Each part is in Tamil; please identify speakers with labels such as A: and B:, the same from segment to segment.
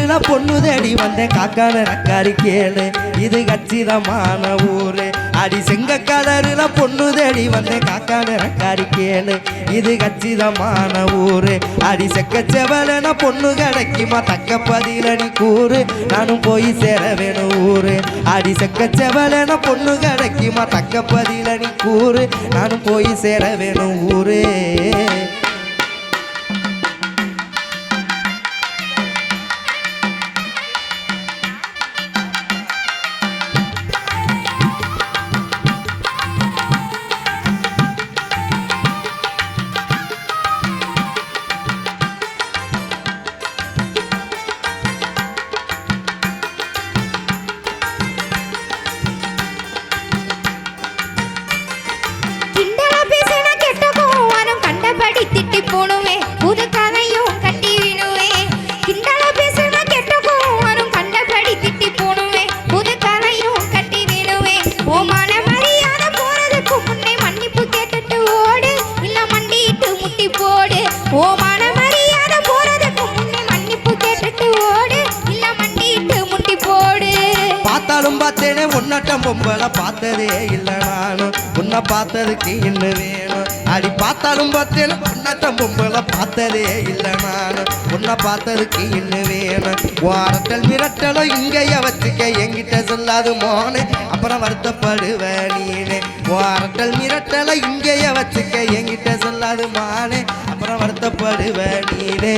A: கலருல பொண்ணு தேடி வந்தேன் காக்கான ரக்காரி கேளு இது கச்சிதமான ஊரு அடி செங்க கலருல பொண்ணு தேடி வந்தேன் காக்கான ரக்காரி கேளு இது கச்சிதமான ஊரு அடி செக்க செவலன பொண்ணு கிடைக்குமா தக்க பதிலனி கூறு நானும் போய் சேர வேணும் ஊரு அடி செக்க செவலன பொண்ணு கிடைக்குமா தக்க பதிலனி கூறு நானும் போய் சேர வேணும் ஊரு பார்த்தேனே உன்னட்டம் பொம்பளை பார்த்ததே இல்லை நானும் உன்னை பார்த்ததுக்கு இன்னும் வேணும் அடி பார்த்தாலும் பார்த்தேனே உன்னட்டம் பொம்பளை பார்த்ததே இல்லை நானும் உன்னை பார்த்ததுக்கு இன்னும் வேணும் வாரட்டல் மிரட்டலும் இங்கேய வச்சுக்க என்கிட்ட சொல்லாது மோனே அப்புறம் வருத்தப்படுவேன் நீனே வாரட்டல் மிரட்டலும் இங்கேய வச்சுக்க என்கிட்ட சொல்லாது மானே அப்புறம் வருத்தப்படுவேன் நீனே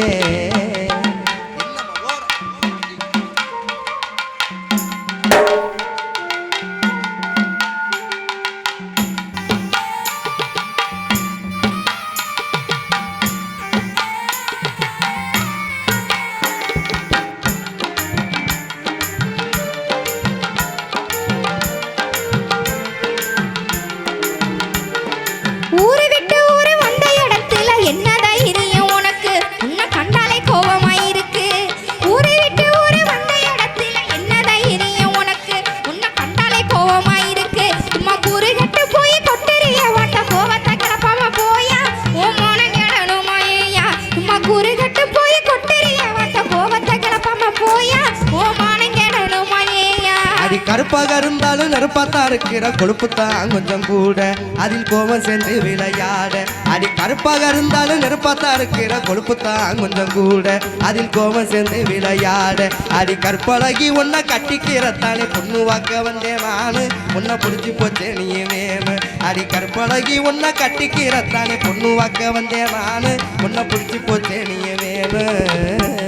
A: கருப்பாக இருந்தாலும் நெருப்பாத்தான் இருக்கிற கொழுப்புத்தான் கொஞ்சம் கூட அதில் கோபம் சென்று விளையாட அடி கருப்பாக இருந்தாலும் நெருப்பாத்தான் இருக்கிற கொழுப்புத்தான் கொஞ்சம் கூட அதில் கோபம் சென்று விளையாட அடி கற்பழகி உன்னை கட்டிக்கிறத்தானே பொண்ணு வாக்க வந்தேன் நானு உன்னை பிடிச்சி போச்சே நீ வேணும் அடி கற்பழகி உன்னை கட்டிக்கிறத்தானே பொண்ணு வாக்க வந்தேன் நானு உன்னை பிடிச்சி போச்சே நீ வேணும்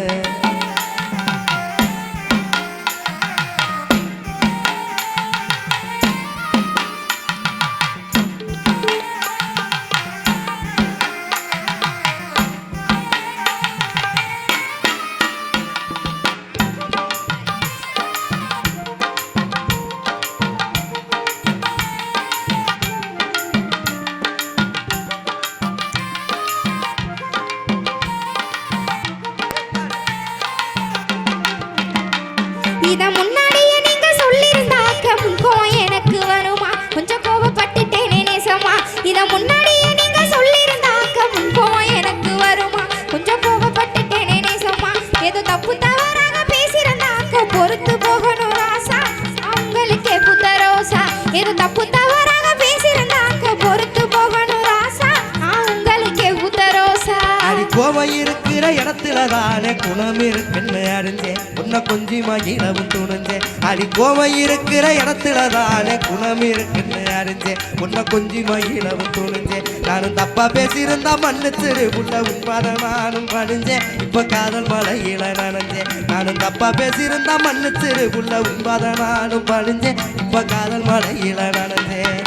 B: இத முன்னாடியே நீங்க சொல்லிருந்தாக்க முன்கோவம் எனக்கு வருமா கொஞ்சம் கோபப்பட்டுட்டேனே நேசமா இத முன்னாடியே நீங்க சொல்லிருந்தாக்க முன்கோவம் எனக்கு வருமா கொஞ்சம் கோபப்பட்டுட்டேனே நேசமா ஏதோ தப்பு தவறாக பேசிருந்தாக்க பொறுத்து போகணும் ராசா அவங்களுக்கே புத்தரோசா ஏதோ தப்பு தவறாக பேசிருந்தாக்க பொறுத்து போகணும் ராசா அவங்களுக்கே புத்தரோசா
A: அடி கோவம் இருக்கிற இடத்துல தானே குணம் இருக்குன்னு அறிஞ்சேன் உன்னை கொஞ்சி மகிழவும் துணிஞ்சேன் அடி கோவம் இருக்கிற இடத்துல தானே குணம் இருக்குன்னு அறிஞ்சேன் உன்னை கொஞ்சி மகிழவும் துணிஞ்சேன் நானும் தப்பா பேசியிருந்தா மன்னிச்சிரு உள்ள உண்பாத நானும் படிஞ்சேன் இப்ப காதல் மலையில நனைஞ்சேன் நானும் தப்பா பேசியிருந்தா மன்னிச்சிரு உள்ள உண்பாத நானும் படிஞ்சேன் இப்ப காதல் மலையில நனைஞ்சேன்